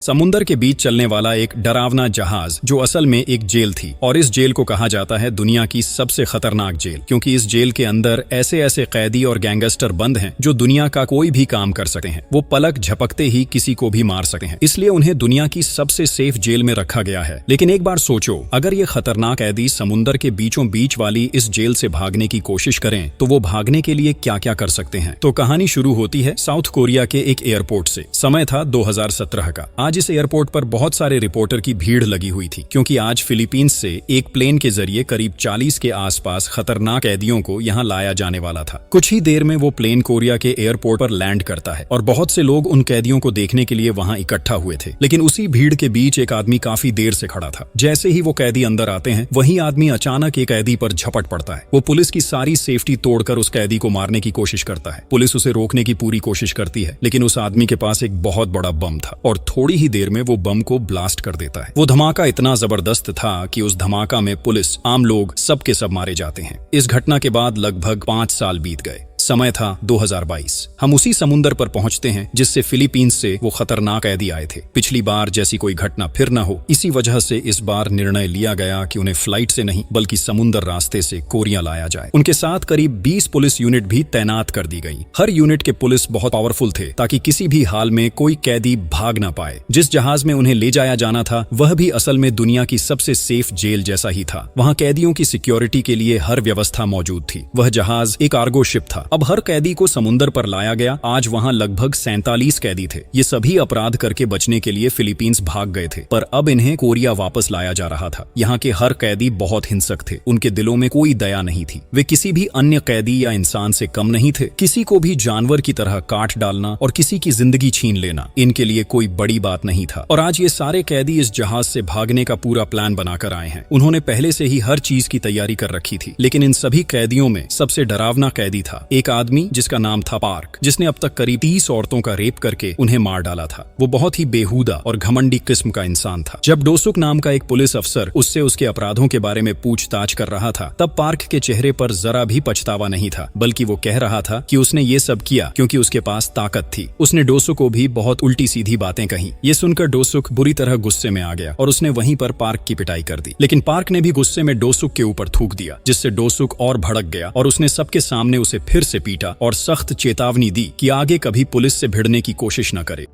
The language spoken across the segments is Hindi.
समुंदर के बीच चलने वाला एक डरावना जहाज जो असल में एक जेल थी, और इस जेल को कहा जाता है दुनिया की सबसे खतरनाक जेल, क्योंकि इस जेल के अंदर ऐसे ऐसे कैदी और गैंगस्टर बंद हैं जो दुनिया का कोई भी काम कर सकते हैं। वो पलक झपकते ही किसी को भी मार सकते हैं, इसलिए उन्हें दुनिया की सबसे सेफ जेल में रखा गया है। लेकिन एक बार सोचो, अगर ये खतरनाक कैदी समुंदर के बीचों बीच वाली इस जेल से भागने की कोशिश करें तो वो भागने के लिए क्या क्या कर सकते हैं। तो कहानी शुरू होती है साउथ कोरिया के एक एयरपोर्ट से। समय था 2017 का। आज इस एयरपोर्ट पर बहुत सारे रिपोर्टर की भीड़ लगी हुई थी, क्योंकि आज फिलीपींस से एक प्लेन के जरिए करीब 40 के आसपास खतरनाक कैदियों को यहाँ लाया जाने वाला था। कुछ ही देर में वो प्लेन कोरिया के एयरपोर्ट पर लैंड करता है और बहुत से लोग उन कैदियों को देखने के लिए वहाँ इकट्ठा हुए थे। लेकिन उसी भीड़ के बीच एक आदमी काफी देर से खड़ा था। जैसे ही वो कैदी अंदर आते हैं, वही आदमी अचानक एक कैदी पर झपट पड़ता है। वो पुलिस की सारी सेफ्टी तोड़कर उस कैदी को मारने की कोशिश करता है। पुलिस उसे रोकने की पूरी कोशिश करती है, लेकिन उस आदमी के पास एक बहुत बड़ा बम था और थोड़ी ही देर में वो बम को ब्लास्ट कर देता है। वो धमाका इतना जबरदस्त था कि उस धमाका में पुलिस, आम लोग सब के सब मारे जाते हैं। इस घटना के बाद लगभग 5 साल बीत गए। समय था 2022। हम उसी समुंदर पर पहुंचते हैं जिससे फिलीपींस से वो खतरनाक कैदी आए थे। पिछली बार जैसी कोई घटना फिर न हो, इसी वजह से इस बार निर्णय लिया गया कि उन्हें फ्लाइट से नहीं बल्कि समुंदर रास्ते से कोरिया लाया जाए। उनके साथ करीब 20 पुलिस यूनिट भी तैनात कर दी गई। हर यूनिट के पुलिस बहुत पावरफुल थे ताकि किसी भी हाल में कोई कैदी भाग ना पाए। जिस जहाज में उन्हें ले जाया जाना था वह भी असल में दुनिया की सबसे सेफ जेल जैसा ही था। वहाँ कैदियों की सिक्योरिटी के लिए हर व्यवस्था मौजूद थी। वह जहाज एक कार्गो शिप था। अब हर कैदी को समुंदर पर लाया गया। आज वहाँ लगभग 47 कैदी थे। ये सभी अपराध करके बचने के लिए फिलीपींस भाग गए थे, पर अब इन्हें कोरिया वापस लाया जा रहा था। यहाँ के हर कैदी बहुत हिंसक थे। उनके दिलों में कोई दया नहीं थी। वे किसी भी अन्य कैदी या इंसान से कम नहीं थे। किसी को भी जानवर की तरह काट डालना और किसी की जिंदगी छीन लेना इनके लिए कोई बड़ी बात नहीं था। और आज ये सारे कैदी इस जहाज से भागने का पूरा प्लान बनाकर आए हैं। उन्होंने पहले से ही हर चीज की तैयारी कर रखी थी। लेकिन इन सभी कैदियों में सबसे डरावना कैदी था एक आदमी जिसका नाम था पार्क, जिसने अब तक करीब 30 औरतों का रेप करके उन्हें मार डाला था। वो बहुत ही बेहुदा और घमंडी किस्म का इंसान था। जब डोसुक नाम का एक पुलिस अफसर उससे उसके अपराधों के बारे में पूछताछ कर रहा था, तब पार्क के चेहरे पर जरा भी पछतावा नहीं था, बल्कि वो कह रहा था कि उसने ये सब किया क्योंकि उसके पास ताकत थी। उसने डोसुक को भी बहुत उल्टी सीधी बातें कही। ये सुनकर डोसुक बुरी तरह गुस्से में आ गया और उसने वहीं पर पार्क की पिटाई कर दी। लेकिन पार्क ने भी गुस्से में डोसुक के ऊपर थूक दिया, जिससे डोसुक और भड़क गया और उसने सबके सामने उसे फिर से पीटा और सख्त चेतावनी दी कि आगे कभी पुलिस से भिड़ने की कोशिश न करे।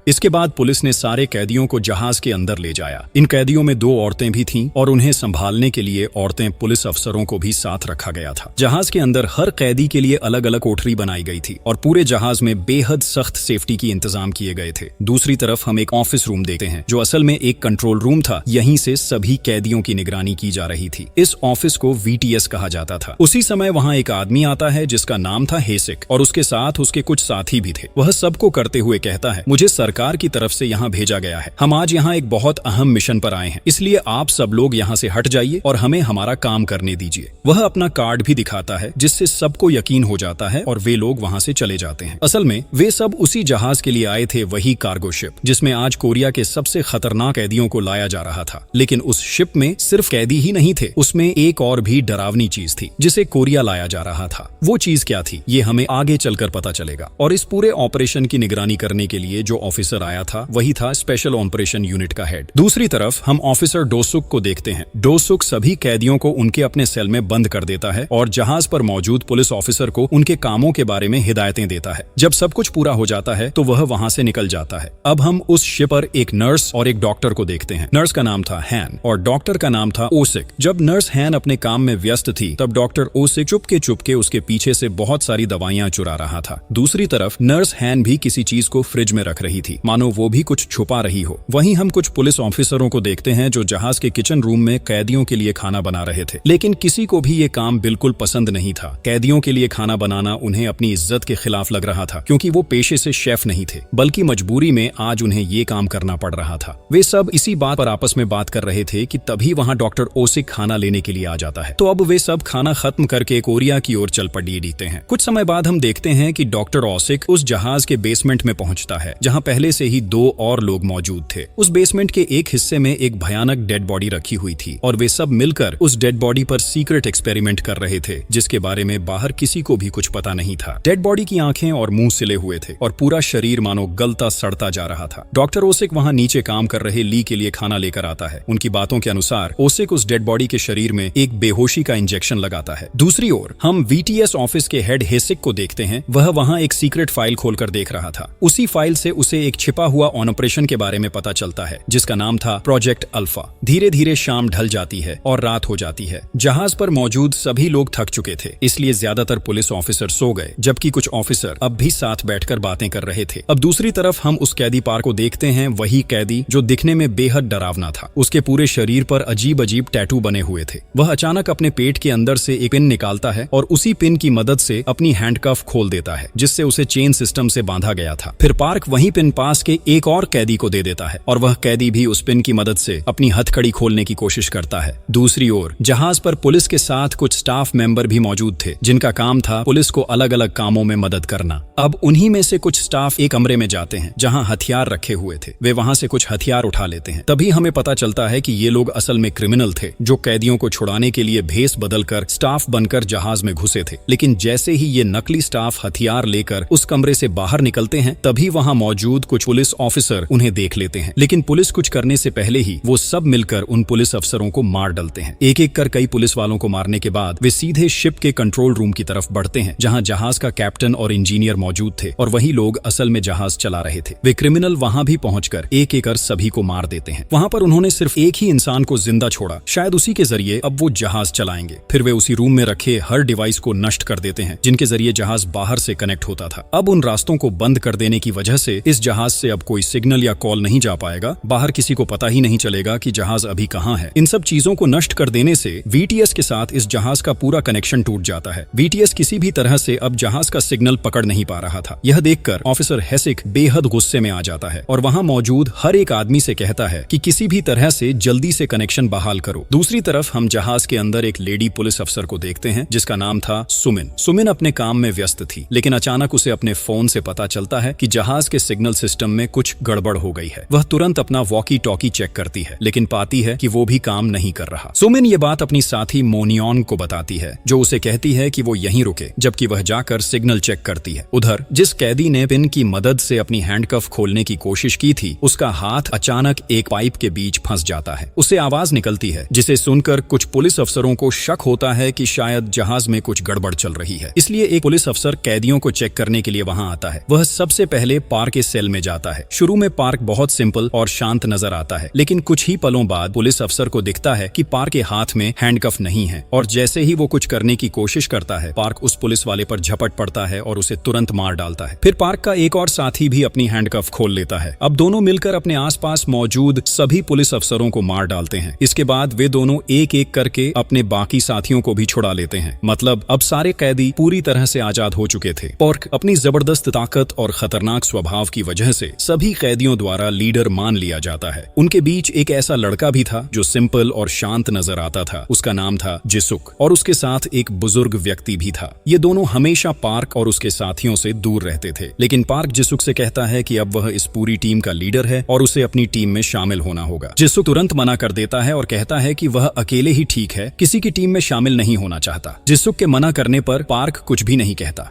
इसके बाद पुलिस ने सारे कैदियों को जहाज के अंदर ले जाया। इन कैदियों में 2 औरतें भी थीं और उन्हें संभालने के लिए औरतें पुलिस अफसरों को भी साथ रखा गया था। जहाज के अंदर हर कैदी के लिए अलग अलग कोठरी बनाई गई थी और पूरे जहाज में बेहद सख्त सेफ्टी की इंतजाम किए गए थे। दूसरी तरफ हम एक ऑफिस रूम देखते हैं जो असल में एक कंट्रोल रूम था। यहीं से सभी कैदियों की निगरानी की जा रही थी। इस ऑफिस को VTS कहा जाता था। उसी समय वहाँ एक आदमी आता है जिसका नाम था हेसिक और उसके साथ उसके कुछ साथी भी थे। वह सबको करते हुए कहता है, मुझे सरकार की तरफ से यहाँ भेजा गया है। हम आज यहाँ एक बहुत अहम मिशन पर आए हैं, इसलिए आप सब लोग यहाँ से हट जाइए और हमें हमारा काम करने दीजिए। वह अपना कार्ड भी दिखाता है जिससे सबको यकीन हो जाता है और वे लोग वहाँ से चले जाते हैं। असल में वे सब उसी जहाज के लिए आए थे, वही कार्गो शिप जिसमें आज कोरिया के सबसे खतरनाक कैदियों को लाया जा रहा था। लेकिन उस शिप में सिर्फ कैदी ही नहीं थे, उसमें एक और भी डरावनी चीज थी जिसे कोरिया लाया जा रहा था। वो चीज क्या थी ये हमें आगे चलकर पता चलेगा। और इस पूरे ऑपरेशन की निगरानी करने के लिए जो ऑफिसर आया था वही था स्पेशल ऑपरेशन यूनिट का हेड। दूसरी तरफ हम ऑफिसर डोसुक को देखते हैं। डोसुक सभी कैदियों को उनके अपने सेल में बंद कर देता है और जहाज पर मौजूद पुलिस ऑफिसर को उनके कामों के बारे में हिदायतें देता है। जब सब कुछ पूरा हो जाता है तो वह वहां से निकल जाता है। अब हम उस शिप पर एक नर्स और एक डॉक्टर को देखते हैं। नर्स का नाम था हैन और डॉक्टर का नाम था ओसिक। जब नर्स हैन अपने काम में व्यस्त थी तब डॉक्टर ओसिक चुपके उसके पीछे से बहुत सारी दवाइयां चुरा रहा था। दूसरी तरफ नर्स हैन भी किसी चीज को फ्रिज में रख रही थी, मानो वो भी कुछ छुपा रही हो। वहीं हम कुछ पुलिस ऑफिसरों को देखते हैं जो जहाज के किचन रूम में कैदियों के लिए खाना बना रहे थे। लेकिन किसी को भी ये काम बिल्कुल पसंद नहीं था। कैदियों के लिए खाना बनाना उन्हें अपनी इज्जत के खिलाफ लग रहा था, क्योंकि वो पेशे से शेफ नहीं थे, बल्कि मजबूरी में आज उन्हें ये काम करना पड़ रहा था। वे सब इसी बात पर आपस में बात कर रहे थे कि तभी वहाँ डॉक्टर ओसिक खाना लेने के लिए आ जाता है। तो अब वे सब खाना खत्म करके कोरिया की ओर चल पड़ते हैं। कुछ समय बाद हम देखते हैं कि डॉक्टर ओसिक उस जहाज के बेसमेंट में पहुंचता है जहाँ पहले से ही 2 और लोग मौजूद थे। उस बेसमेंट के एक हिस्से में एक भयानक डेड बॉडी रखी हुई थी और वे सब मिलकर उस डेड बॉडी पर सीक्रेट एक्सपेरिमेंट कर रहे थे, जिसके बारे में बाहर किसी को भी कुछ पता नहीं था। डेड बॉडी की आंखें और मुंह सिले हुए थे और पूरा शरीर मानो गलता सड़ता जा रहा था। डॉक्टर ओसिक वहां नीचे काम कर रहे ली के लिए खाना लेकर आता है। उनकी बातों के अनुसार ओसिक उस डेड बॉडी के शरीर में एक बेहोशी का इंजेक्शन लगाता है। दूसरी ओर हम VTS ऑफिस के हेड हेसिक को देखते हैं। वह वहां एक सीक्रेट फाइल खोलकर देख रहा था। उसी फाइल से उसे एक छिपा हुआ ऑन ऑपरेशन के बारे में पता चलता है, जिसका नाम था प्रोजेक्ट अल्फा। धीरे धीरे शाम ढल जाती है और रात हो जाती है। जहाज पर मौजूद सभी लोग थक चुके थे, इसलिए ज्यादातर पुलिस ऑफिसर सो गए, जबकि कुछ ऑफिसर अब भी साथ बैठकर बातें कर रहे थे। अब दूसरी तरफ हम उस कैदी पार्क को देखते हैं। वही कैदी जो दिखने में बेहद डरावना था। उसके पूरे शरीर पर अजीब अजीब टैटू बने हुए थे। वह अचानक अपने पेट के अंदर से एक पिन निकालता है और उसी पिन की मदद से अपनी हैंडकफ खोल देता है, जिससे उसे चेन सिस्टम से बांधा गया था। फिर पार्क वही पिन पास के एक और कैदी को दे देता है और वह कैदी भी उस पिन की मदद से अपनी हथकड़ी खोलने की कोशिश करता है। दूसरी ओर जहाज पर पुलिस के साथ कुछ स्टाफ मेंबर भी मौजूद थे, जिनका काम था पुलिस को अलग अलग कामों में मदद करना। अब उन्हीं में से कुछ स्टाफ एक कमरे में जाते हैं जहां हथियार रखे हुए थे। वे वहां से कुछ हथियार उठा लेते हैं। तभी हमें पता चलता है कि ये लोग असल में क्रिमिनल थे, जो कैदियों को छुड़ाने के लिए भेस बदलकर स्टाफ बनकर जहाज में घुसे थे। लेकिन जैसे ही ये नकली स्टाफ हथियार लेकर उस कमरे से बाहर निकलते हैं, तभी वहां मौजूद कुछ पुलिस ऑफिसर उन्हें देख लेते हैं। लेकिन पुलिस कुछ करने से पहले ही वो सब मिलकर उन पुलिस अफसरों को मार डालते हैं। एक एक कर कई पुलिस वालों को मारने के बाद वे सीधे शिप के कंट्रोल रूम की तरफ बढ़ते हैं, जहां जहाज का कैप्टन और इंजीनियर मौजूद थे और वही लोग असल में जहाज चला रहे थे। वे क्रिमिनल वहां भी पहुंचकर एक एक कर सभी को मार देते हैं। वहां पर उन्होंने सिर्फ एक ही इंसान को जिंदा छोड़ा, शायद उसी के जरिए अब वो जहाज चलाएंगे। फिर वे उसी रूम में रखे हर डिवाइस को नष्ट कर देते हैं, जिनके जरिए जहाज बाहर से कनेक्ट होता था। अब उन रास्तों को बंद कर देने की वजह से इस जहाज से अब कोई सिग्नल या कॉल नहीं जा पाएगा। बाहर किसी को पता ही नहीं चलेगा कि जहाज अभी कहां है। इन सब चीजों को नष्ट कर देने से VTS के साथ इस जहाज का पूरा कनेक्शन टूट जाता है। VTS किसी भी तरह से अब जहाज का सिग्नल पकड़ नहीं पा रहा था। यह देखकर ऑफिसर हेसिक बेहद गुस्से में आ जाता है और वहां मौजूद हर एक आदमी से कहता है कि किसी भी तरह से जल्दी से कनेक्शन बहाल करो। दूसरी तरफ हम जहाज के अंदर एक लेडी पुलिस अफसर को देखते हैं, जिसका नाम था सुमिन। सुमिन अपने काम में व्यस्त थी, लेकिन अचानक उसे अपने फोन से पता चलता है कि जहाज के सिग्नल सिस्टम में कुछ गड़बड़ हो गई है। वह तुरंत अपना वॉकी टॉकी चेक करती है, लेकिन पाती है कि वो भी काम नहीं कर रहा। सुमिन ये बात अपनी साथी मोनियन को बताती है, जो उसे कहती है कि वो यहीं रुके, जबकि वह जाकर सिग्नल चेक करती है। उधर जिस कैदी ने पिन की मदद से अपनी हैंडकफ खोलने की कोशिश की थी, उसका हाथ अचानक एक पाइप के बीच फंस जाता है। उससे आवाज निकलती है, जिसे सुनकर कुछ पुलिस अफसरों को शक होता है कि शायद जहाज में कुछ गड़बड़ चल रही है। इसलिए एक पुलिस अफसर कैदियों को चेक करने के लिए वहां आता है। वह सबसे पहले पार्क के सेल में जाता है। शुरू में पार्क बहुत सिंपल और शांत नजर आता है, लेकिन कुछ ही पलों बाद पुलिस अफसर को दिखता है कि पार्क के हाथ में हैंडकफ नहीं है, और जैसे ही वो कुछ करने की कोशिश करता है, पार्क उस पुलिस वाले पर झपट पड़ता है और उसे तुरंत मार डालता है। फिर पार्क का एक और साथी भी अपनी हैंडकफ खोल लेता है। अब दोनों मिलकर अपने आसपास मौजूद सभी पुलिस अफसरों को मार डालते हैं। इसके बाद वे दोनों एक एक करके अपने बाकी साथियों को भी छुड़ा लेते हैं। मतलब अब सारे कैदी पूरी तरह से आजाद हो चुके थे। पार्क अपनी जबरदस्त ताकत और खतरनाक स्वभाव की वजह से सभी कैदियों द्वारा लीडर मान लिया जाता है। उनके बीच एक ऐसा लड़का भी था जो सिंपल और शांत नजर आता था। उसका नाम था जिसुक, और उसके साथ एक बुजुर्ग व्यक्ति भी था। ये दोनों हमेशा पार्क और उसके साथियों से दूर रहते थे, लेकिन पार्क जिसुक से कहता है कि अब वह इस पूरी टीम का लीडर है और उसे अपनी टीम में शामिल होना होगा। जिसुक तुरंत मना कर देता है और कहता है कि वह अकेले ही ठीक है, किसी की टीम में शामिल नहीं होना चाहता। जिसुक के मना करने पर पार्क कुछ भी नहीं कहता।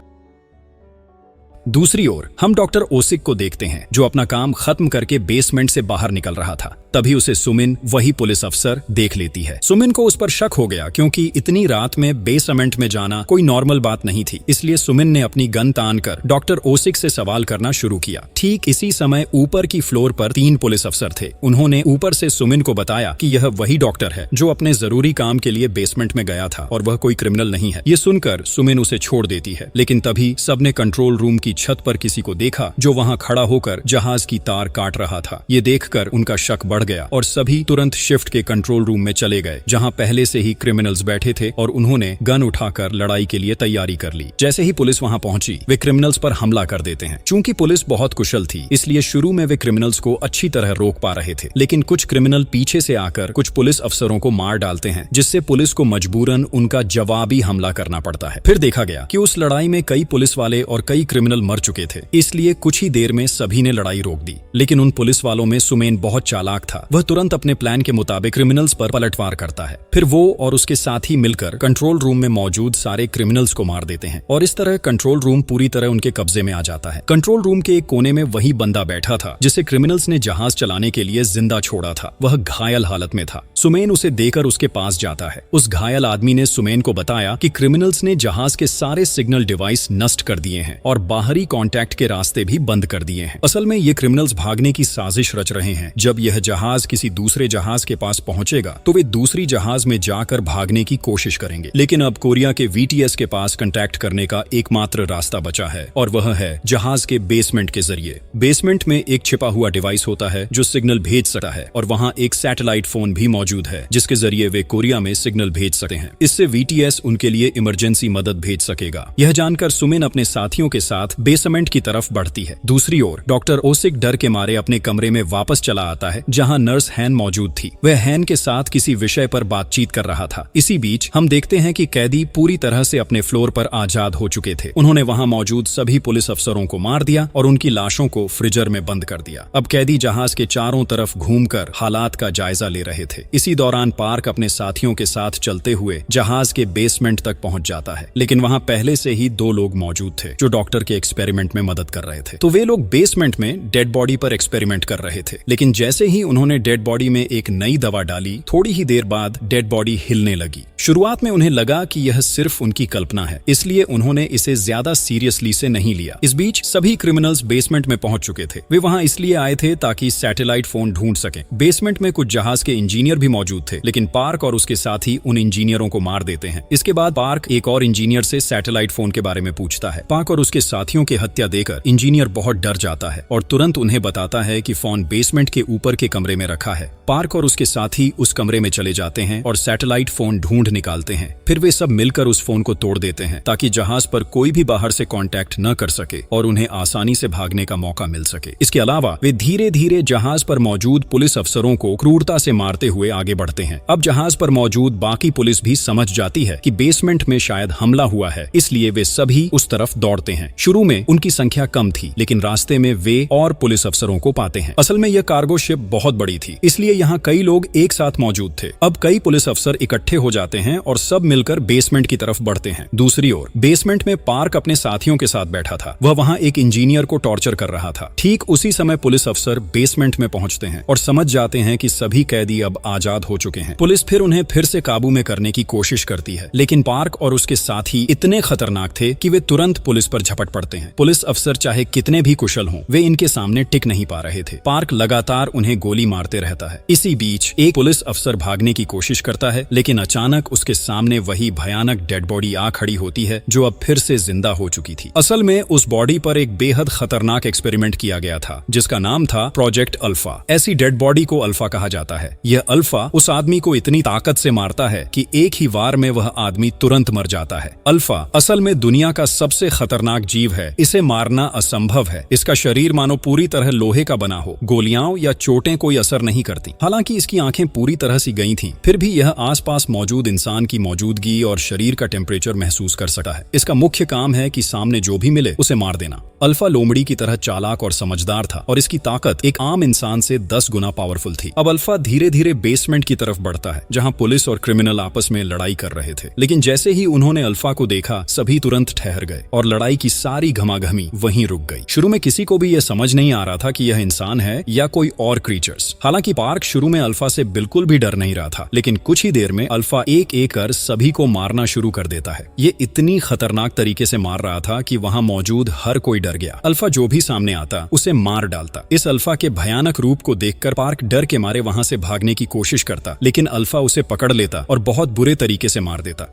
दूसरी ओर हम डॉक्टर ओसिक को देखते हैं, जो अपना काम खत्म करके बेसमेंट से बाहर निकल रहा था। तभी उसे सुमिन, वही पुलिस अफसर, देख लेती है। सुमिन को उस पर शक हो गया, क्योंकि इतनी रात में बेसमेंट में जाना कोई नॉर्मल बात नहीं थी। इसलिए सुमिन ने अपनी गन तानकर डॉक्टर ओसिक से सवाल करना शुरू किया। ठीक इसी समय ऊपर की फ्लोर पर 3 पुलिस अफसर थे। उन्होंने ऊपर से सुमिन को बताया कि यह वही डॉक्टर है जो अपने जरूरी काम के लिए बेसमेंट में गया था और वह कोई क्रिमिनल नहीं है। ये सुनकर सुमिन उसे छोड़ देती है, लेकिन तभी सबने कंट्रोल रूम की छत पर किसी को देखा जो वहां खड़ा होकर जहाज की तार काट रहा था। ये देखकर उनका शक बढ़ गया और सभी तुरंत शिफ्ट के कंट्रोल रूम में चले गए, जहां पहले से ही क्रिमिनल्स बैठे थे और उन्होंने गन उठाकर लड़ाई के लिए तैयारी कर ली। जैसे ही पुलिस वहां पहुंची, वे क्रिमिनल्स पर हमला कर देते हैं। चूंकि पुलिस बहुत कुशल थी, इसलिए शुरू में वे क्रिमिनल्स को अच्छी तरह रोक पा रहे थे, लेकिन कुछ क्रिमिनल पीछे से आकर कुछ पुलिस अफसरों को मार डालते हैं, जिससे पुलिस को मजबूरन उनका जवाबी हमला करना पड़ता है। फिर देखा गया कि उस लड़ाई में कई पुलिस वाले और कई क्रिमिनल मर चुके थे, इसलिए कुछ ही देर में सभी ने लड़ाई रोक दी। लेकिन उन पुलिस वालों में सुमेन बहुत चालाक था। वह तुरंत अपने प्लान के मुताबिक क्रिमिनल्स पर पलटवार करता है। फिर वो और उसके साथी मिलकर कंट्रोल रूम में मौजूद सारे क्रिमिनल्स को मार देते हैं और इस तरह कंट्रोल रूम पूरी तरह उनके कब्जे में आ जाता है। कंट्रोल रूम के एक कोने में वही बंदा बैठा था जिसे क्रिमिनल्स ने जहाज चलाने के लिए जिंदा छोड़ा था। वह घायल हालत में था। सुमेन उसे देकर उसके पास जाता है। उस घायल आदमी ने सुमेन को बताया कि क्रिमिनल्स ने जहाज के सारे सिग्नल डिवाइस नष्ट कर दिए हैं और बाहरी कांटेक्ट के रास्ते भी बंद कर दिए हैं। असल में ये क्रिमिनल्स भागने की साजिश रच रहे हैं। जब यह जहाज किसी दूसरे जहाज के पास पहुंचेगा तो वे दूसरी जहाज में जाकर भागने की कोशिश करेंगे। लेकिन अब कोरिया के VTS के पास कांटेक्ट करने का एकमात्र रास्ता बचा है और वह है जहाज के बेसमेंट के जरिए। बेसमेंट में एक छिपा हुआ डिवाइस होता है जो सिग्नल भेज सकता है और वहां एक सैटेलाइट फोन भी मौजूद है जिसके जरिए वे कोरिया में सिग्नल भेज सकते हैं। इससे VTS उनके लिए इमरजेंसी मदद भेज सकेगा। यह जानकर सुमेन अपने साथियों के साथ बेसमेंट की तरफ बढ़ती है। दूसरी ओर डॉक्टर ओसिक डर के मारे अपने कमरे में वापस चला आता है जहां नर्स हैन मौजूद थी। वह हैन के साथ किसी विषय पर बातचीत कर रहा था। इसी बीच हम देखते हैं कि कैदी पूरी तरह से अपने फ्लोर पर आजाद हो चुके थे। उन्होंने वहां मौजूद सभी पुलिस अफसरों को मार दिया और उनकी लाशों को फ्रीजर में बंद कर दिया। अब कैदी जहाज के चारों तरफ घूमकर हालात का जायजा ले रहे थे। इसी दौरान पार्क अपने साथियों के साथ चलते हुए जहाज के बेसमेंट तक पहुंच जाता है, लेकिन वहां पहले से ही 2 लोग मौजूद थे जो डॉक्टर के एक्सपेरिमेंट में मदद कर रहे थे। तो वे लोग बेसमेंट में डेड बॉडी पर एक्सपेरिमेंट कर रहे थे, लेकिन जैसे ही उन्होंने डेड बॉडी में एक नई दवा डाली, थोड़ी ही देर बाद डेड बॉडी हिलने लगी। शुरुआत में उन्हें लगा कि यह सिर्फ उनकी कल्पना है, इसलिए उन्होंने इसे ज्यादा सीरियसली से नहीं लिया। इस बीच सभी क्रिमिनल्स बेसमेंट में पहुंच चुके थे। वे वहां इसलिए आए थे ताकि सैटेलाइट फोन ढूंढ सकें। बेसमेंट में कुछ जहाज के इंजीनियर भी मौजूद थे, लेकिन पार्क और उसके साथी उन इंजीनियरों को मार देते हैं। इसके बाद पार्क एक और इंजीनियर से सैटेलाइट फोन के बारे में पूछता है। पार्क और उसके साथियों की हत्या देकर इंजीनियर बहुत डर जाता है और तुरंत उन्हें बताता है कि फोन बेसमेंट के ऊपर के कमरे में रखा है। पार्क और उसके साथी उस कमरे में चले जाते हैं और सैटेलाइट फोन ढूंढ निकालते हैं। फिर वे सब मिलकर उस फोन को तोड़ देते हैं ताकि जहाज पर कोई भी बाहर से कांटेक्ट न कर सके और उन्हें आसानी से भागने का मौका मिल सके। इसके अलावा वे धीरे धीरे जहाज पर मौजूद पुलिस अफसरों को क्रूरता से मारते हुए आगे बढ़ते हैं। अब जहाज पर मौजूद बाकी पुलिस भी समझ जाती है कि बेसमेंट में शायद हमला हुआ है, इसलिए वे सभी उस तरफ दौड़ते हैं। शुरू में उनकी संख्या कम थी, लेकिन रास्ते में वे और पुलिस अफसरों को पाते हैं। असल में यह कार्गो शिप बहुत बड़ी थी, इसलिए यहाँ कई लोग एक साथ मौजूद थे। अब कई पुलिस अफसर इकट्ठे हो जाते हैं और सब मिलकर बेसमेंट की तरफ बढ़ते हैं। दूसरी ओर बेसमेंट में पार्क अपने साथियों के साथ बैठा था। वह वहाँ एक इंजीनियर को टॉर्चर कर रहा था। ठीक उसी समय पुलिस अफसर बेसमेंट में पहुंचते हैं और समझ जाते हैं कि सभी कैदी अब आजाद हो चुके हैं। पुलिस फिर उन्हें फिर से काबू में करने की कोशिश करती है, लेकिन पार्क और उसके साथी इतने खतरनाक थे कि वे तुरंत पुलिस पर झपट पड़ते हैं। पुलिस अफसर चाहे कितने भी कुशल हों, वे इनके सामने टिक नहीं पा रहे थे। पार्क लगातार उन्हें गोली मारते रहता है। इसी बीच एक पुलिस अफसर भागने की कोशिश करता है, लेकिन अचानक उसके सामने वही भयानक डेड बॉडी आ खड़ी होती है जो अब फिर से जिंदा हो चुकी थी। असल में उस बॉडी पर एक बेहद खतरनाक एक्सपेरिमेंट किया गया था जिसका नाम था प्रोजेक्ट अल्फा। ऐसी डेड बॉडी को अल्फा कहा जाता है। यह अल्फा उस आदमी को इतनी ताकत से मारता है कि एक ही वार में वह आदमी तुरंत मर जाता है। अल्फा असल में दुनिया का सबसे खतरनाक जीव है। इसे मारना असंभव है। इसका शरीर मानो पूरी तरह लोहे का बना हो। गोलियां या चोटें कोई असर नहीं करती। हालांकि इसकी आंखें पूरी तरह से गई थीं, फिर भी यह आसपास मौजूद इंसान की मौजूदगी और शरीर का टेम्परेचर महसूस कर सकता है। इसका मुख्य काम है कि सामने जो भी मिले उसे मार देना। अल्फा लोमड़ी की तरह चालाक और समझदार था और इसकी ताकत एक आम इंसान से 10 गुना पावरफुल थी। अब अल्फा धीरे धीरे बेसमेंट की तरफ बढ़ता है जहां पुलिस और क्रिमिनल आपस में लड़ाई कर रहे थे। लेकिन जैसे ही उन्होंने अल्फा को देखा, सभी तुरंत ठहर गए और लड़ाई की सारी घमाघमी वहीं रुक गई। शुरू में किसी को भी यह समझ नहीं आ रहा था कि यह इंसान है या कोई और क्रीचर्स। हालांकि पार्क शुरू में अल्फा से बिल्कुल भी डर नहीं रहा था, लेकिन कुछ ही देर में अल्फा एक एक कर सभी को मारना शुरू कर देता है। ये इतनी खतरनाक तरीके से मार रहा था कि वहां मौजूद हर कोई डर गया। अल्फा जो भी सामने आता उसे मार डालता। इस अल्फा के भयानक रूप को देखकर पार्क डर के मारे वहां से भागने की कोशिश करता, लेकिन अल्फा उसे पकड़ लेता और बहुत बुरे तरीके से मार देता।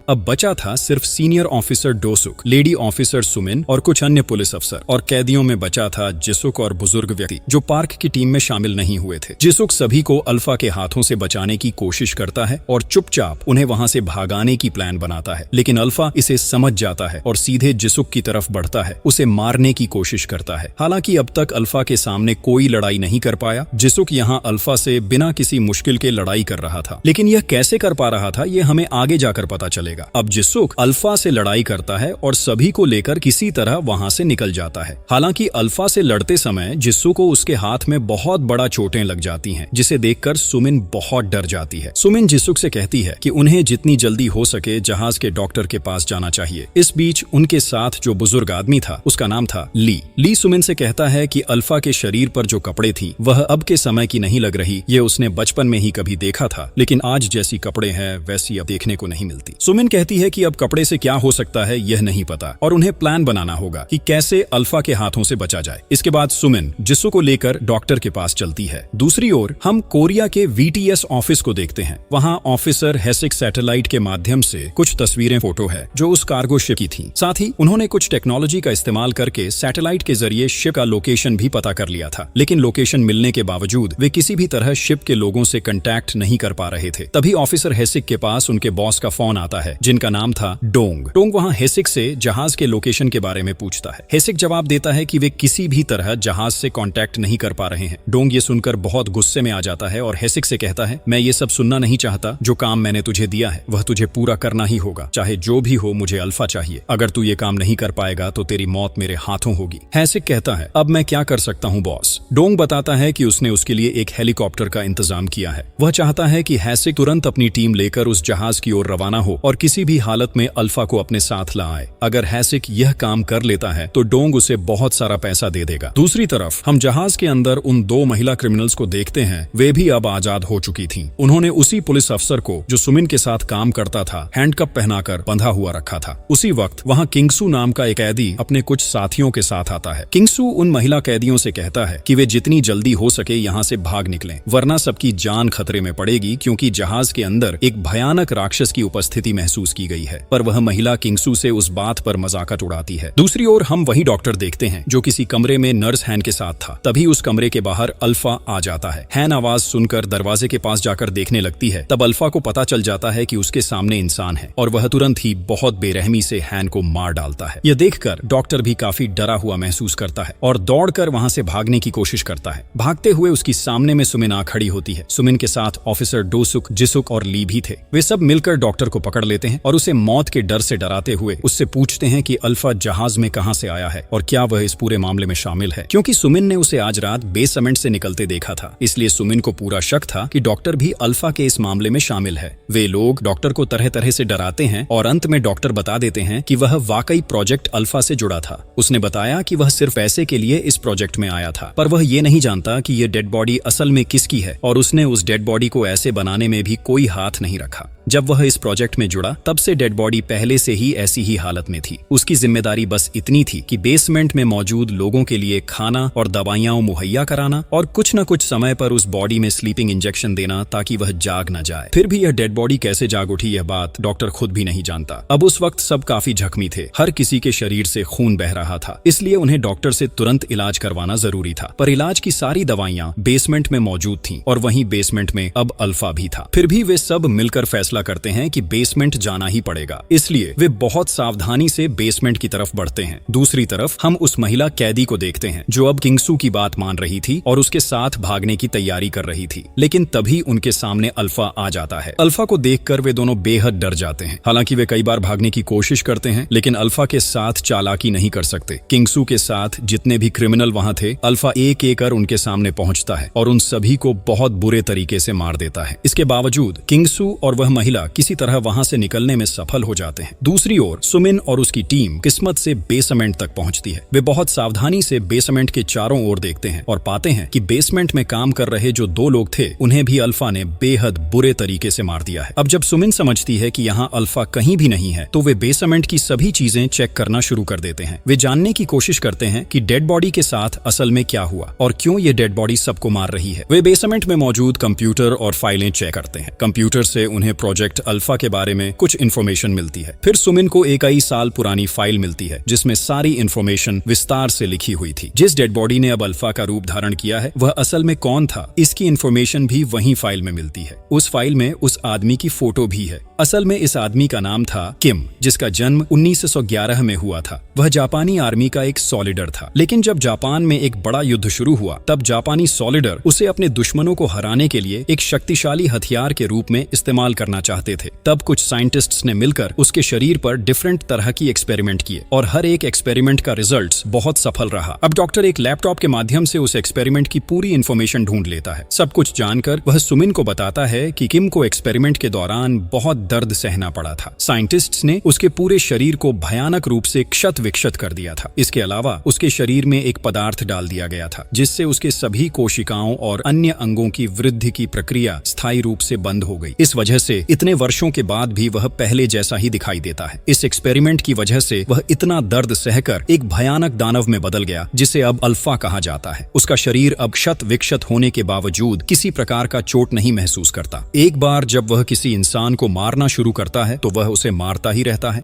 अब बचा था सिर्फ सीनियर ऑफिसर डोसुक, लेडी ऑफिसर सुमिन और कुछ अन्य पुलिस अफसर, और कैदियों में बचा था जिसुक और बुजुर्ग व्यक्ति जो पार्क की टीम में शामिल नहीं हुए थे। जिसुक सभी को अल्फा के हाथों से बचाने की कोशिश करता है और चुपचाप उन्हें वहां से भागाने की प्लान बनाता है, लेकिन अल्फा इसे समझ जाता है और सीधे जिसुक की तरफ बढ़ता है, उसे मारने की कोशिश करता है। हालांकि अब तक अल्फा के सामने कोई लड़ाई नहीं कर पाया। जिसुक यहाँ अल्फा से बिना किसी मुश्किल के लड़ाई कर रहा था, लेकिन यह कैसे कर पा रहा था यह हमें आगे जाकर पता चलेगा। अब जिसुक अल्फा से लड़ाई करता है और सभी को लेकर किसी तरह वहां से निकल जाता है। हालांकि अल्फा से लड़ते समय जिसुक को उसके हाथ में बहुत बड़ा चोटें लग जाती हैं, जिसे देखकर सुमिन बहुत डर जाती है। सुमिन जिसुक से कहती है कि उन्हें जितनी जल्दी हो सके जहाज के डॉक्टर के पास जाना चाहिए। इस बीच उनके साथ जो बुजुर्ग आदमी था उसका नाम था ली सुमिन से कहता है कि अल्फा के शरीर पर जो कपड़े थी वह अब के समय की नहीं लग रही, ये उसने बचपन में ही कभी देखा था, लेकिन आज जैसी कपड़े हैं वैसी अब देखने को नहीं मिलती। सुमिन कहती है कि अब कपड़े से क्या हो सकता है यह नहीं पता और उन्हें प्लान बनाना होगा कि कैसे अल्फा के हाथों से बचा जाए। इसके बाद सुमिन जिसु को लेकर डॉक्टर के पास चलती है। दूसरी ओर हम कोरिया के VTS ऑफिस को देखते हैं। वहाँ ऑफिसर हेसिक सैटेलाइट के माध्यम से कुछ तस्वीरें फोटो है जो उस कार्गो शिप की थी। साथ ही उन्होंने कुछ टेक्नोलॉजी का इस्तेमाल करके सैटेलाइट के जरिए शिप का लोकेशन भी पता कर लिया था, लेकिन लोकेशन मिलने के बावजूद वे किसी भी तरह शिप के लोगों से कांटेक्ट नहीं कर पा रहे थे। तभी ऑफिसर हेसिक के पास उनके बॉस का फोन आता है जिनका नाम था डोंग वहाँ हेसिक से जहाज के लोकेशन के बारे में पूछता है। हेसिक जवाब देता है कि वे किसी भी तरह जहाज से कांटेक्ट नहीं कर पा रहे हैं। डोंग ये सुनकर बहुत गुस्से में आ जाता है और हेसिक से कहता है, मैं ये सब सुनना नहीं चाहता। जो काम मैंने तुझे दिया है वह तुझे पूरा करना ही होगा, चाहे जो भी हो। मुझे अल्फा चाहिए। अगर तू ये काम नहीं कर पाएगा तो तेरी मौत मेरे हाथों होगी। हेसिक कहता है, अब मैं क्या कर सकता हूँ बॉस। डोंग बताता है कि उसने उसके लिए एक हेलीकॉप्टर का इंतजाम किया है। वह चाहता है कि हेसिक तुरंत अपनी टीम लेकर उस जहाज की ओर रवाना हो और किसी भी हालत में अल्फा को अपने साथ ला आए। अगर हेसिक यह काम कर लेता है तो डोंग उसे बहुत सारा पैसा दे देगा। दूसरी तरफ हम जहाज के अंदर उन 2 महिला क्रिमिनल्स को देखते हैं। वे भी अब आजाद हो चुकी थीं। उन्होंने उसी पुलिस अफसर को जो सुमिन के साथ काम करता था हैंडकप पहनाकर बंधा हुआ रखा था। उसी वक्त वहाँ किंगसू नाम का एक कैदी अपने कुछ साथियों के साथ आता है। किंगसू उन महिला कैदियों से कहता है कि वे जितनी जल्दी हो सके यहाँ से भाग निकलें, वरना सबकी जान खतरे में पड़ेगी, क्योंकि जहाज के अंदर एक भयानक राक्षस की उपस्थिति महसूस की गई है। पर वह महिला किंगसू से उस बात पर मजाक उड़ाती है। दूसरी ओर हम वही डॉक्टर देखते हैं जो किसी कमरे में नर्स हैन के साथ था। तभी उस कमरे के बाहर अल्फा आ जाता है। हैन आवाज सुनकर दरवाजे के पास जाकर देखने लगती है। तब अल्फा को पता चल जाता है कि उसके सामने इंसान है और वह तुरंत ही बहुत बेरहमी से हैन को मार डालता है। यह देखकर डॉक्टर भी काफी डरा हुआ महसूस करता है और दौड़कर वहां से भागने की कोशिश करता है। भागते हुए उसकी सामने में सुमिन आ खड़ी होती है। सुमिन के साथ ऑफिसर डोसुक, जिसुक और ली भी थे। वे सब मिलकर डॉक्टर को पकड़ लेते हैं और उसे मौत के डर से डराते हुए उससे पूछते हैं कि अल्फा जहाज में कहां से आया है और क्या वह इस पूरे मामले में शामिल है। क्योंकि सुमिन ने उसे आज रात बेसमेंट से निकलते देखा था, इसलिए सुमिन को पूरा शक था कि डॉक्टर भी अल्फा के इस मामले में शामिल है। वे लोग डॉक्टर को तरह तरह से डराते हैं और अंत में डॉक्टर बता देते हैं कि वह वाकई प्रोजेक्ट अल्फा से जुड़ा था। उसने बताया कि वह सिर्फ पैसे के लिए इस प्रोजेक्ट में आया था, पर वह ये नहीं जानता कि ये डेड बॉडी असल में किसकी है और उसने उस डेड बॉडी को ऐसे बनाने में भी कोई हाथ नहीं रखा। जब वह इस प्रोजेक्ट में जुड़ा तब से डेड बॉडी पहले से ही ऐसी ही हालत में थी। उसकी जिम्मेदारी बस इतनी थी कि बेसमेंट में मौजूद लोगों के लिए खाना और दवाइयां मुहैया कराना और कुछ न कुछ समय पर उस बॉडी में स्लीपिंग इंजेक्शन देना ताकि वह जाग न जाए। फिर भी यह डेड बॉडी कैसे जाग उठी यह बात डॉक्टर खुद भी नहीं जानता। अब उस वक्त सब काफी जख्मी थे, हर किसी के शरीर से खून बह रहा था, इसलिए उन्हें डॉक्टर से तुरंत इलाज करवाना जरूरी था। पर इलाज की सारी दवाइयां बेसमेंट में मौजूद थीं और वहीं बेसमेंट में अब अल्फा भी था। फिर भी वे सब मिलकर फैसला करते हैं कि बेसमेंट जाना ही पड़ेगा, इसलिए वे बहुत सावधानी से बेसमेंट की तरफ बढ़ते हैं। दूसरी तरफ हम उस महिला कैदी को देखते हैं जो अब किंगसू की बात मान रही थी और उसके साथ भागने की तैयारी कर रही थी, लेकिन तभी उनके सामने अल्फा आ जाता है। अल्फा को देखकर वे दोनों बेहद डर जाते हैं। हालांकि वे कई बार भागने की कोशिश करते हैं, लेकिन अल्फा के साथ चालाकी नहीं कर सकते। किंगसू के साथ जितने भी क्रिमिनल वहां थे, अल्फा एक एक कर उनके सामने पहुंचता है और उन सभी को बहुत बुरे तरीके से मार देता है। इसके बावजूद किंगसू और वह महिला किसी तरह वहां से निकलने में सफल हो जाते हैं। दूसरी ओर सुमिन और उसकी टीम किस्मत से बेसमेंट तक पहुंचती है। वे बहुत सावधानी से बेसमेंट के चारों ओर देखते हैं और पाते हैं कि बेसमेंट में काम कर रहे जो 2 लोग थे उन्हें भी अल्फा ने बेहद बुरे तरीके से मार दिया है। अब जब सुमिन समझती है कि यहाँ अल्फा कहीं भी नहीं है तो वे बेसमेंट की सभी चीजें चेक करना शुरू कर देते हैं। वे जानने की कोशिश करते हैं कि डेड बॉडी के साथ असल में क्या हुआ और क्यों ये डेड बॉडी सबको मार रही है। वे बेसमेंट में मौजूद कंप्यूटर और फाइलें चेक करते हैं। कंप्यूटर से उन्हें प्रोजेक्ट अल्फा के बारे में कुछ इन्फॉर्मेशन मिलती है। फिर सुमिन को एक कई साल पुरानी फाइल मिलती है जिसमें सारी इन्फॉर्मेशन विस्तार से लिखी हुई थी। जिस डेड बॉडी ने अब अल्फा का रूप धारण किया है वह असल में कौन था, इसकी इन्फॉर्मेशन भी वही फाइल में मिलती है। उस फाइल में उस आदमी की फोटो भी है। असल में इस आदमी का नाम था किम, जिसका जन्म 1911 में हुआ था। वह जापानी आर्मी का एक सॉलिडर था, लेकिन जब जापान में एक बड़ा युद्ध शुरू हुआ तब जापानी सॉलिडर उसे अपने दुश्मनों को हराने के लिए एक शक्तिशाली हथियार के रूप में इस्तेमाल करना चाहते थे। तब कुछ साइंटिस्ट्स ने मिलकर उसके शरीर पर डिफरेंट तरह की एक्सपेरिमेंट किए और हर एक एक्सपेरिमेंट का रिजल्ट्स बहुत सफल रहा। अब डॉक्टर एक लैपटॉप के माध्यम से उस एक्सपेरिमेंट की पूरी इन्फॉर्मेशन ढूंढ लेता है। सब कुछ जानकर वह सुमिन को बताता है कि किम को एक्सपेरिमेंट के दौरान बहुत दर्द सहना पड़ा था। साइंटिस्ट्स ने उसके पूरे शरीर को भयानक रूप से क्षत विक्षत कर दिया था। इसके अलावा उसके शरीर में एक पदार्थ डाल दिया गया था जिससे उसके सभी कोशिकाओं और अन्य अंगों की वृद्धि की प्रक्रिया स्थायी रूप से बंद हो गई। इस वजह से इतने वर्षों के बाद भी वह पहले जैसा ही दिखाई देता है। इस एक्सपेरिमेंट की वजह से वह इतना दर्द सहकर एक भयानक दानव में बदल गया जिसे अब अल्फा कहा जाता है। उसका शरीर अब क्षत विक्षत होने के बावजूद किसी प्रकार का चोट नहीं महसूस करता। एक बार जब वह किसी इंसान को मारना शुरू करता है तो वह उसे मारता ही रहता है।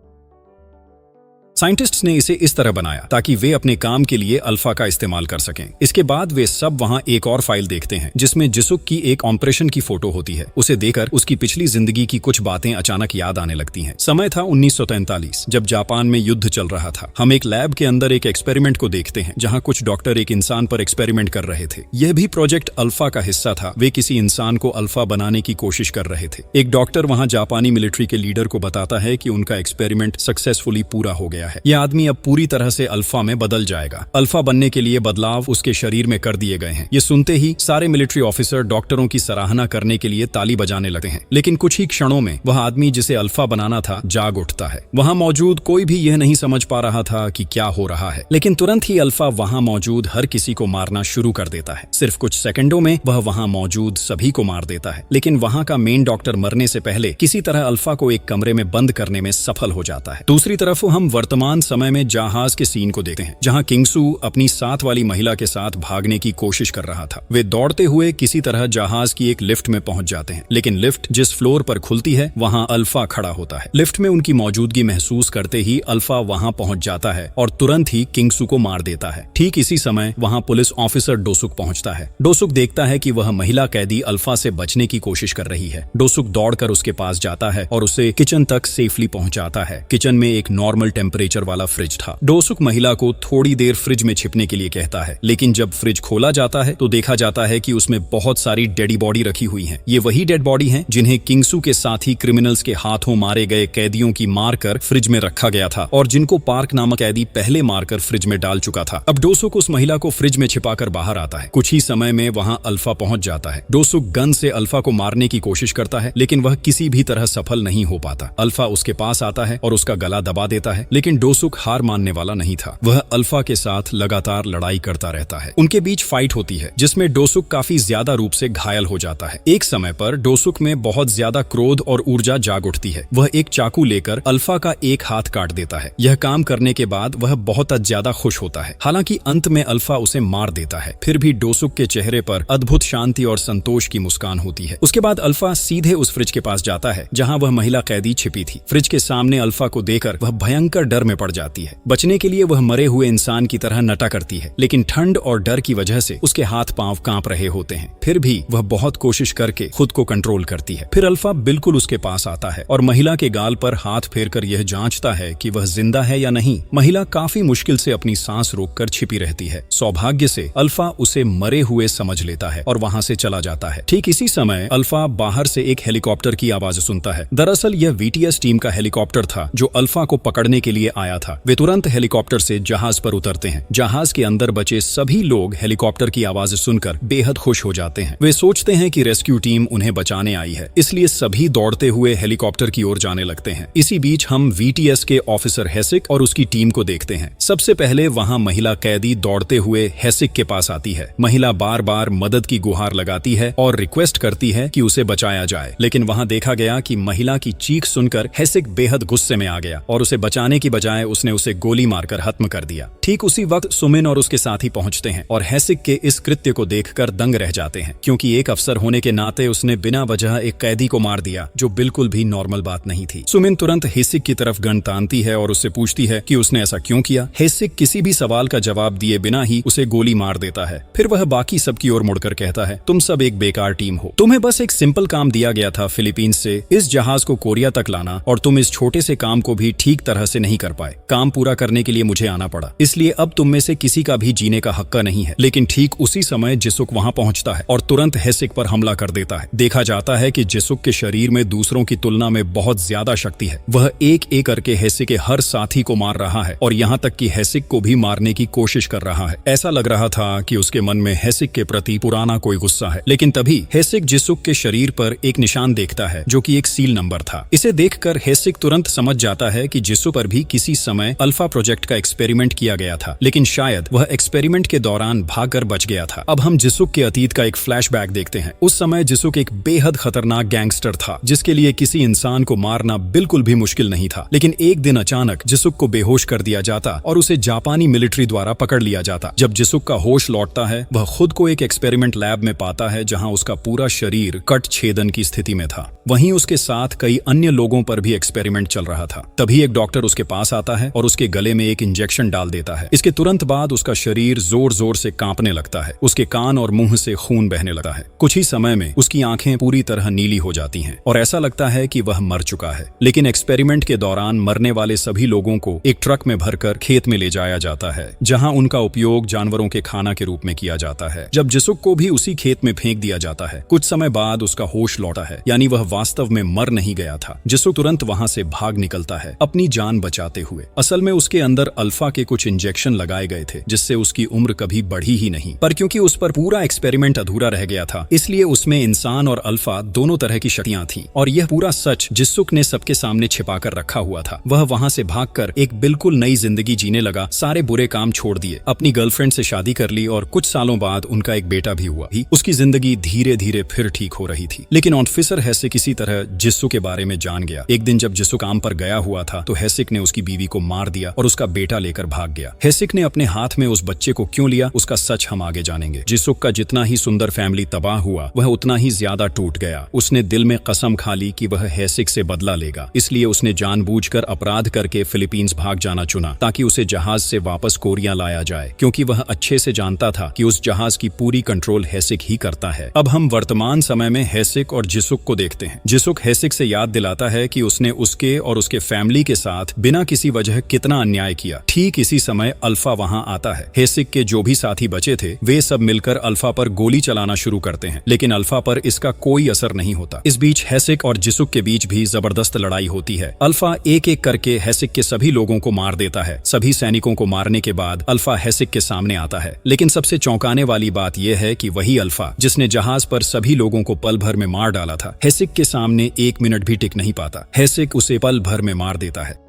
साइंटिस्ट्स ने इसे इस तरह बनाया ताकि वे अपने काम के लिए अल्फा का इस्तेमाल कर सकें। इसके बाद वे सब वहां एक और फाइल देखते हैं जिसमें जिसुक की एक ऑपरेशन की फोटो होती है। उसे देखकर उसकी पिछली जिंदगी की कुछ बातें अचानक याद आने लगती हैं। समय था 1943, जब जापान में युद्ध चल रहा था। हम एक लैब के अंदर एक एक्सपेरिमेंट को देखते हैं जहां कुछ डॉक्टर एक इंसान पर एक्सपेरिमेंट कर रहे थे। यह भी प्रोजेक्ट अल्फा का हिस्सा था। वे किसी इंसान को अल्फा बनाने की कोशिश कर रहे थे। एक डॉक्टर वहां जापानी मिलिट्री के लीडर को बताता है कि उनका एक्सपेरिमेंट सक्सेसफुली पूरा हो गया है। यह आदमी अब पूरी तरह से अल्फा में बदल जाएगा। अल्फा बनने के लिए बदलाव उसके शरीर में कर दिए गए हैं। ये सुनते ही सारे मिलिट्री ऑफिसर डॉक्टरों की सराहना करने के लिए ताली बजाने लगते हैं। लेकिन कुछ ही क्षणों में वह आदमी जिसे अल्फा बनाना था जाग उठता है। वहां मौजूद कोई भी यह नहीं समझ पा रहा था कि क्या हो रहा है, लेकिन तुरंत ही अल्फा वहां मौजूद हर किसी को मारना शुरू कर देता है। सिर्फ कुछ सेकंडों में वह वहां मौजूद सभी को मार देता है। लेकिन वहां का मेन डॉक्टर मरने से पहले किसी तरह अल्फा को एक कमरे में बंद करने में सफल हो जाता है। दूसरी तरफ हम वर्तमान समय में जहाज के सीन को देखते हैं जहां किंगसू अपनी साथ वाली महिला के साथ भागने की कोशिश कर रहा था। वे दौड़ते हुए किसी तरह जहाज की एक लिफ्ट में पहुंच जाते हैं, लेकिन लिफ्ट जिस फ्लोर पर खुलती है वहां अल्फा खड़ा होता है। लिफ्ट में उनकी मौजूदगी महसूस करते ही अल्फा वहां पहुंच जाता है और तुरंत ही किंगसू को मार देता है। ठीक इसी समय वहां पुलिस ऑफिसर डोसुक पहुंचता है। डोसुक देखता है कि वह महिला कैदी अल्फा से बचने की कोशिश कर रही है। डोसुक दौड़कर उसके पास जाता है और उसे किचन तक सेफली पहुंचाता है। किचन में एक नॉर्मल टेम्परेचर वाला फ्रिज था। डोसुक महिला को थोड़ी देर फ्रिज में छिपने के लिए कहता है, लेकिन जब फ्रिज खोला जाता है तो देखा जाता है कि उसमें बहुत सारी डेडी बॉडी रखी हुई हैं। ये वही डेड बॉडी हैं जिन्हें किंगसू के साथी क्रिमिनल्स के हाथों मारे गए कैदियों की मारकर फ्रिज में रखा गया था और जिनको पार्क नामक कैदी पहले मारकर फ्रिज में डाल चुका था। अब डोसुक उस महिला को फ्रिज में छिपाकर बाहर आता है। कुछ ही समय में वहां अल्फा पहुंच जाता है। डोसुक गन से अल्फा को मारने की कोशिश करता है, लेकिन वह किसी भी तरह सफल नहीं हो पाता। अल्फा उसके पास आता है और उसका गला दबा देता है, लेकिन डोसुक हार मानने वाला नहीं था। वह अल्फा के साथ लगातार लड़ाई करता रहता है। उनके बीच फाइट होती है जिसमें डोसुक काफी ज्यादा रूप से घायल हो जाता है। एक समय पर डोसुक में बहुत ज्यादा क्रोध और ऊर्जा जाग उठती है। वह एक चाकू लेकर अल्फा का एक हाथ काट देता है। यह काम करने के बाद वह बहुत ज्यादा खुश होता है। हालांकि अंत में अल्फा उसे मार देता है, फिर भी डोसुक के चेहरे पर अद्भुत शांति और संतोष की मुस्कान होती है। उसके बाद अल्फा सीधे उस फ्रिज के पास जाता है जहां वह महिला कैदी छिपी थी। फ्रिज के सामने अल्फा को देखकर वह भयंकर डर में पड़ जाती है। बचने के लिए वह मरे हुए इंसान की तरह नटा करती है, लेकिन ठंड और डर की वजह से उसके हाथ पांव कांप रहे होते हैं। फिर भी वह बहुत कोशिश करके खुद को कंट्रोल करती है। फिर अल्फा बिल्कुल उसके पास आता है और महिला के गाल पर हाथ फेरकर यह जांचता है कि वह जिंदा है या नहीं। महिला काफी मुश्किल से अपनी सांस रोककर छिपी रहती है। सौभाग्य से अल्फा उसे मरे हुए समझ लेता है और वहां से चला जाता है। ठीक इसी समय अल्फा बाहर से एक हेलीकॉप्टर की आवाज सुनता है। दरअसल यह वीटीएस टीम का हेलीकॉप्टर था जो अल्फा को पकड़ने के लिए आया था। वे तुरंत हेलीकॉप्टर से जहाज पर उतरते हैं। जहाज के अंदर बचे सभी लोग हेलीकॉप्टर की आवाज सुनकर बेहद खुश हो जाते हैं। वे सोचते हैं कि रेस्क्यू टीम उन्हें बचाने आई है, इसलिए सभी दौड़ते हुए हेलीकॉप्टर की ओर जाने लगते हैं। इसी बीच हम वीटीएस के ऑफिसर हेसिक और उसकी टीम को देखते हैं। सबसे पहले वहां महिला कैदी दौड़ते हुए हेसिक के पास आती है। महिला बार बार मदद की गुहार लगाती है और रिक्वेस्ट करती है कि उसे बचाया जाए, लेकिन वहां देखा गया कि महिला की चीख सुनकर हेसिक बेहद गुस्से में आ गया और उसे बचाने की बजाय उसने उसे गोली मारकर खत्म कर दिया। ठीक उसी वक्त सुमिन और उसके साथी पहुंचते हैं और हेसिक के इस कृत्य को देखकर दंग रह जाते हैं, क्योंकि एक अफसर होने के नाते उसने बिना वजह एक कैदी को मार दिया, जो बिल्कुल भी नॉर्मल बात नहीं थी। सुमिन तुरंत हेसिक की तरफ गन तानती है और उससे पूछती है कि उसने ऐसा क्यों किया। हेसिक किसी भी सवाल का जवाब दिए बिना ही उसे गोली मार देता है। फिर वह बाकी सबकी ओर मुड़कर कहता है, तुम सब एक बेकार टीम हो। तुम्हें बस एक सिंपल काम दिया गया था फिलीपींस से इस जहाज को कोरिया तक लाना, और तुम इस छोटे से काम को भी ठीक तरह से नहीं कर पाए। काम पूरा करने के लिए मुझे आना पड़ा, इसलिए अब तुम में से किसी का भी जीने का हक नहीं है। लेकिन ठीक उसी समय जिसुक वहां पहुंचता है और तुरंत हेसिक पर हमला कर देता है। देखा जाता है कि जिसुक के शरीर में दूसरों की तुलना में बहुत ज्यादा शक्ति है। वह एक एक करके हेसिक के हर साथी को मार रहा है और यहाँ तक कि हेसिक को भी मारने की कोशिश कर रहा है। ऐसा लग रहा था कि उसके मन में हेसिक के प्रति पुराना कोई गुस्सा है। लेकिन तभी हेसिक जिसुक के शरीर पर एक निशान देखता है, जो कि एक सील नंबर था। इसे देखकर हेसिक तुरंत समझ जाता है कि जिसुक पर भी किसी समय अल्फा प्रोजेक्ट का एक्सपेरिमेंट किया गया था, लेकिन शायद वह एक्सपेरिमेंट के दौरान भागकर बच गया था। अब हम जिसुक के अतीत का एक फ्लैशबैक देखते हैं। उस समय जिसुक एक बेहद खतरनाक गैंगस्टर था, जिसके लिए किसी इंसान को मारना बिल्कुल भी मुश्किल नहीं था। लेकिन एक दिन अचानक जिसुक को बेहोश कर दिया जाता और उसे जापानी मिलिट्री द्वारा पकड़ लिया जाता। जब जिसुक का होश लौटता है, वह खुद को एक एक्सपेरिमेंट लैब में पाता है, जहां उसका पूरा शरीर कट छेदन की स्थिति में था। वहीं उसके साथ कई अन्य लोगों पर भी एक्सपेरिमेंट चल रहा था। तभी एक डॉक्टर उसके पास आता है और उसके गले में एक इंजेक्शन डाल देता है। इसके तुरंत बाद उसका शरीर जोर जोर से कांपने लगता है। उसके कान और मुंह से खून बहने लगता है। कुछ ही समय में उसकी आंखें पूरी तरह नीली हो जाती हैं और ऐसा लगता है कि वह मर चुका है। लेकिन एक्सपेरिमेंट के दौरान मरने वाले सभी लोगों को एक ट्रक में भरकर खेत में ले जाया जाता है, जहां उनका उपयोग जानवरों के खाना के रूप में किया जाता है। जब जिसुक को भी उसी खेत में फेंक दिया जाता है। कुछ समय बाद उसका होश लौटा है, यानी वह वास्तव में मर नहीं गया था। जिसुक तुरंत वहां से भाग निकलता है, अपनी जान बचाते हुए। असल में उसके अंदर अल्फा के कुछ इंजेक्शन लगाए गए थे, जिससे उसकी उम्र कभी बढ़ी ही नहीं। पर क्योंकि उस पर पूरा एक्सपेरिमेंट अधूरा रह गया था, इसलिए उसमें इंसान और अल्फा दोनों तरह की शक्तियां थीं। और यह पूरा सच जिसुक ने सबके सामने छिपाकर रखा हुआ था। वह वहां से भागकर एक बिल्कुल नई जिंदगी जीने लगा। सारे बुरे काम छोड़ दिए, अपनी गर्लफ्रेंड से शादी कर ली और कुछ सालों बाद उनका एक बेटा भी हुआ। उसकी जिंदगी धीरे धीरे फिर ठीक हो रही थी। लेकिन ऑफिसर हेसिक किसी तरह जिसुक के बारे में जान गया। एक दिन जब जिसुक काम पर गया हुआ था, तो हेसिक ने उसकी बीवी को मार दिया और उसका बेटा लेकर भाग गया। हेसिक ने अपने हाथ में उस बच्चे को क्यों लिया, उसका सच हम आगे जानेंगे। जिसुक का जितना ही सुंदर फैमिली तबाह हुआ, वह उतना ही ज्यादा टूट गया। उसने दिल में कसम खा ली कि वह हेसिक से बदला लेगा। इसलिए उसने जानबूझकर अपराध करके फिलीपींस भाग जाना चुना, ताकि उसे जहाज से वापस कोरिया लाया जाए, क्योंकि वह अच्छे से जानता था कि उस जहाज की पूरी कंट्रोल हेसिक ही करता है। अब हम वर्तमान समय में हेसिक और जिसुक को देखते हैं। जिसुक हेसिक से याद दिलाता है कि उसने उसके और उसके फैमिली के साथ बिना किसी वजह कितना अन्याय किया। ठीक इसी समय अल्फा वहां आता है। हेसिक के जो भी साथी बचे थे, वे सब मिलकर अल्फा पर गोली चलाना शुरू करते हैं, लेकिन अल्फा पर इसका कोई असर नहीं होता। इस बीच हेसिक और जिसुक के बीच भी जबरदस्त लड़ाई होती है। अल्फा एक एक करके हेसिक के सभी लोगों को मार देता है। सभी सैनिकों को मारने के बाद अल्फा हेसिक के सामने आता है। लेकिन सबसे चौंकाने वाली बात यह है कि वही अल्फा जिसने जहाज पर सभी लोगों को पल भर में मार डाला था, हेसिक के सामने एक मिनट भी टिक नहीं पाता। हेसिक उसे पल भर में मार देता है।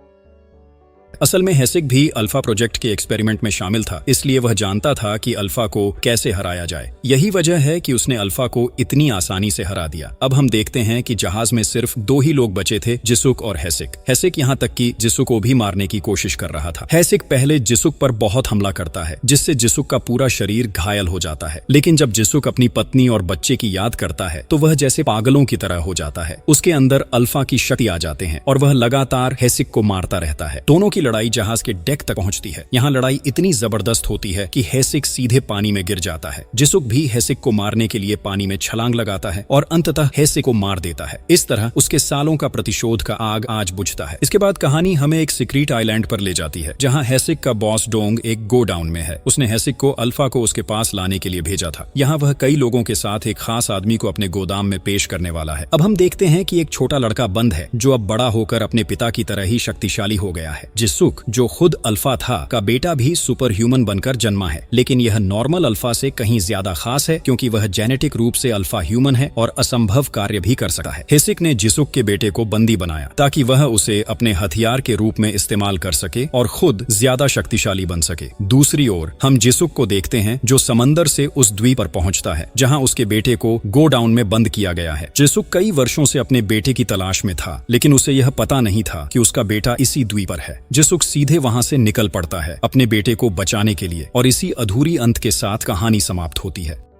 असल में हेसिक भी अल्फा प्रोजेक्ट के एक्सपेरिमेंट में शामिल था, इसलिए वह जानता था कि अल्फा को कैसे हराया जाए। यही वजह है कि उसने अल्फा को इतनी आसानी से हरा दिया। अब हम देखते हैं कि जहाज में सिर्फ दो ही लोग बचे थे, जिसुक और हेसिक। हेसिक यहाँ तक कि जिसुक को भी मारने की कोशिश कर रहा था। हेसिक पहले जिसुक पर बहुत हमला करता है, जिससे जिसुक का पूरा शरीर घायल हो जाता है। लेकिन जब जिसुक अपनी पत्नी और बच्चे की याद करता है, तो वह जैसे पागलों की तरह हो जाता है। उसके अंदर अल्फा की शक्ति आ जाते हैं और वह लगातार हेसिक को मारता रहता है। दोनों की लड़ाई जहाज के डेक तक पहुंचती है। यहाँ लड़ाई इतनी जबरदस्त होती है कि हेसिक सीधे पानी में गिर जाता है। जिसुक भी हेसिक को मारने के लिए पानी में छलांग लगाता है और अंततः हेसिक को मार देता है। इस तरह उसके सालों का प्रतिशोध का आग आज बुझता है। इसके बाद कहानी हमें एक सीक्रेट आइलैंड पर ले जाती है, जहाँ हेसिक का बॉस डोंग एक गोडाउन में है। उसने हेसिक को अल्फा को उसके पास लाने के लिए भेजा था। यहाँ वह कई लोगों के साथ एक खास आदमी को अपने गोदाम में पेश करने वाला है। अब हम देखते हैं कि एक छोटा लड़का बंद है, जो अब बड़ा होकर अपने पिता की तरह ही शक्तिशाली हो गया है। जिसुक, जो खुद अल्फा था, का बेटा भी सुपर ह्यूमन बनकर जन्मा है। लेकिन यह नॉर्मल अल्फा से कहीं ज्यादा खास है, क्योंकि वह जेनेटिक रूप से अल्फा ह्यूमन है और असंभव कार्य भी कर सकता है। हेसिक ने जिसुक के बेटे को बंदी बनाया, ताकि वह उसे अपने हथियार के रूप में इस्तेमाल कर सके और खुद ज्यादा शक्तिशाली बन सके। दूसरी ओर हम जिसुक को देखते हैं, जो समंदर से उस द्वीप पर पहुंचता है, जहां उसके बेटे को गोडाउन में बंद किया गया है। जिसुक कई वर्षों से अपने बेटे की तलाश में था, लेकिन उसे यह पता नहीं था कि उसका बेटा इसी द्वीप पर है। जिसुक सीधे वहां से निकल पड़ता है अपने बेटे को बचाने के लिए और इसी अधूरी अंत के साथ कहानी समाप्त होती है।